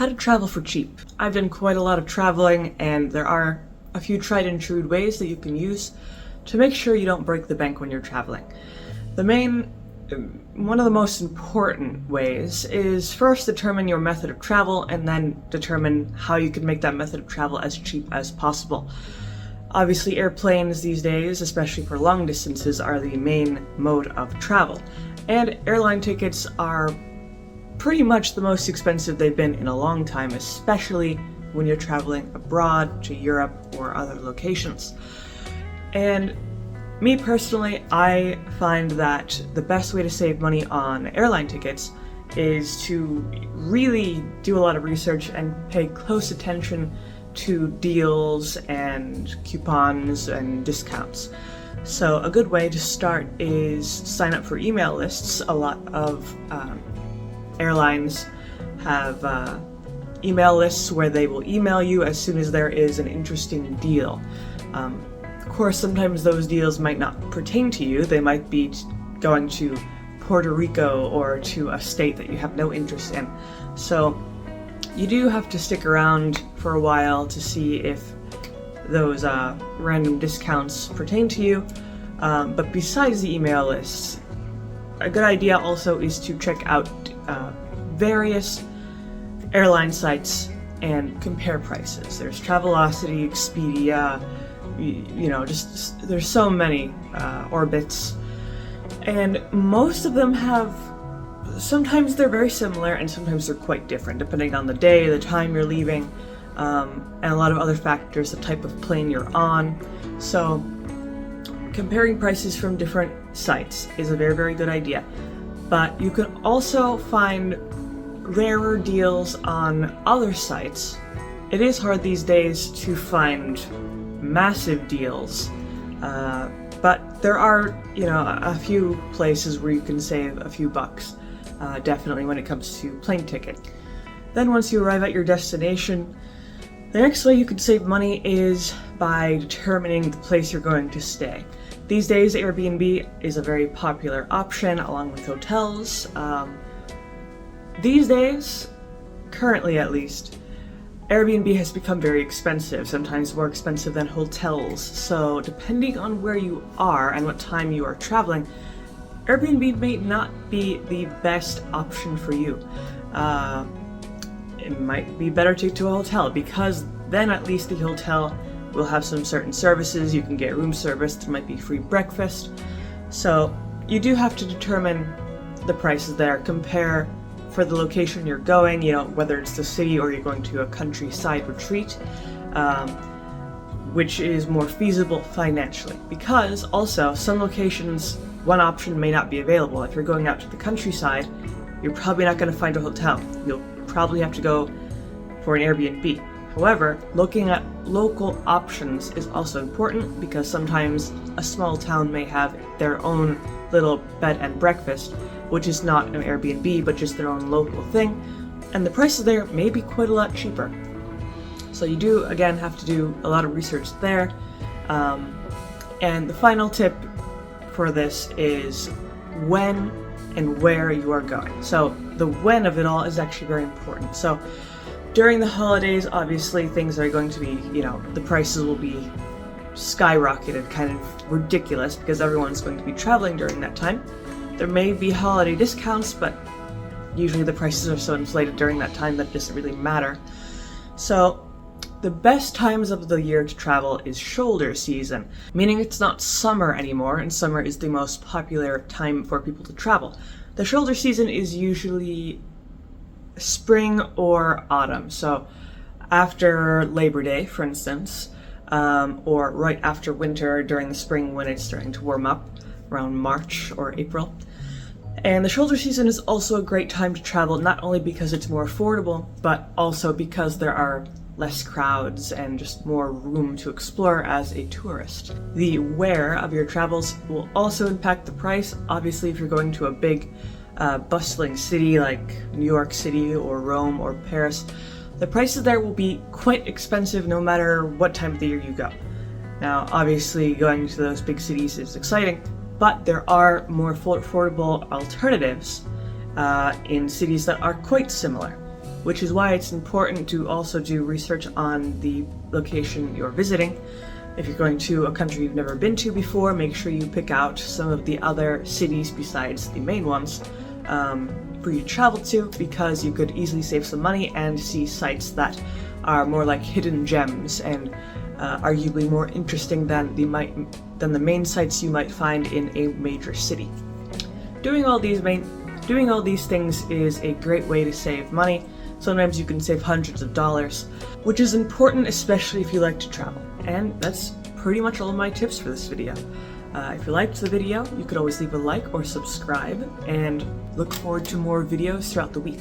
How to travel for cheap. I've done quite a lot of traveling, and there are a few tried and true ways that you can use to make sure you don't break the bank when you're traveling. One of the most important ways is first determine your method of travel and then determine how you can make that method of travel as cheap as possible. Obviously, airplanes these days, especially for long distances, are the main mode of travel, and airline tickets are pretty much the most expensive they've been in a long time, especially when you're traveling abroad to Europe or other locations. And me personally, I find that the best way to save money on airline tickets is to really do a lot of research and pay close attention to deals and coupons and discounts. So a good way to start is sign up for email lists. A lot of airlines have email lists where they will email you as soon as there is an interesting deal. Of course, sometimes those deals might not pertain to you. They might be going to Puerto Rico or to a state that you have no interest in. So you do have to stick around for a while to see if those random discounts pertain to you. But besides the email lists, a good idea also is to check out various airline sites and compare prices. There's Travelocity, Expedia, there's so many, Orbitz, and most of them have, sometimes they're very similar and sometimes they're quite different depending on the day, the time you're leaving, and a lot of other factors, the type of plane you're on. So comparing prices from different sites is a very, very good idea. But you can also find rarer deals on other sites. It is hard these days to find massive deals, but there are, a few places where you can save a few bucks, definitely when it comes to plane ticket. Then once you arrive at your destination, the next way you can save money is by determining the place you're going to stay. These days, Airbnb is a very popular option along with hotels. These days, currently at least, Airbnb has become very expensive, sometimes more expensive than hotels. So depending on where you are and what time you are traveling, Airbnb may not be the best option for you. It might be better to go to a hotel, because then at least the hotel will have some certain services. You can get room service, there might be free breakfast. So you do have to determine the prices there, compare for the location you're going, whether it's the city or you're going to a countryside retreat, which is more feasible financially. Because also, some locations, one option may not be available. If you're going out to the countryside, you're probably not going to find a hotel. You'll probably have to go for an Airbnb. However, looking at local options is also important, because sometimes a small town may have their own little bed and breakfast, which is not an Airbnb, but just their own local thing, and the prices there may be quite a lot cheaper. So you do, again, have to do a lot of research there. And the final tip for this is when and where you are going. So the when of it all is actually very important. So during the holidays, obviously, things are going to be, the prices will be skyrocketed, kind of ridiculous, because everyone's going to be traveling during that time. There may be holiday discounts, but usually the prices are so inflated during that time that it doesn't really matter. So the best times of the year to travel is shoulder season, meaning it's not summer anymore, and summer is the most popular time for people to travel. The shoulder season is usually spring or autumn, so after Labor Day, for instance, or right after winter during the spring when it's starting to warm up, around March or April. And the shoulder season is also a great time to travel, not only because it's more affordable, but also because there are less crowds and just more room to explore as a tourist. The where of your travels will also impact the price. Obviously, if you're going to a big bustling city like New York City or Rome or Paris, the prices there will be quite expensive no matter what time of the year you go. Now, obviously, going to those big cities is exciting, but there are more affordable alternatives in cities that are quite similar. which is why it's important to also do research on the location you're visiting. If you're going to a country you've never been to before, make sure you pick out some of the other cities besides the main ones for you to travel to, because you could easily save some money and see sites that are more like hidden gems and arguably more interesting than the main sites you might find in a major city. Doing all these things is a great way to save money. Sometimes you can save hundreds of dollars, which is important especially if you like to travel. And that's pretty much all of my tips for this video. If you liked the video, you could always leave a like or subscribe, and look forward to more videos throughout the week.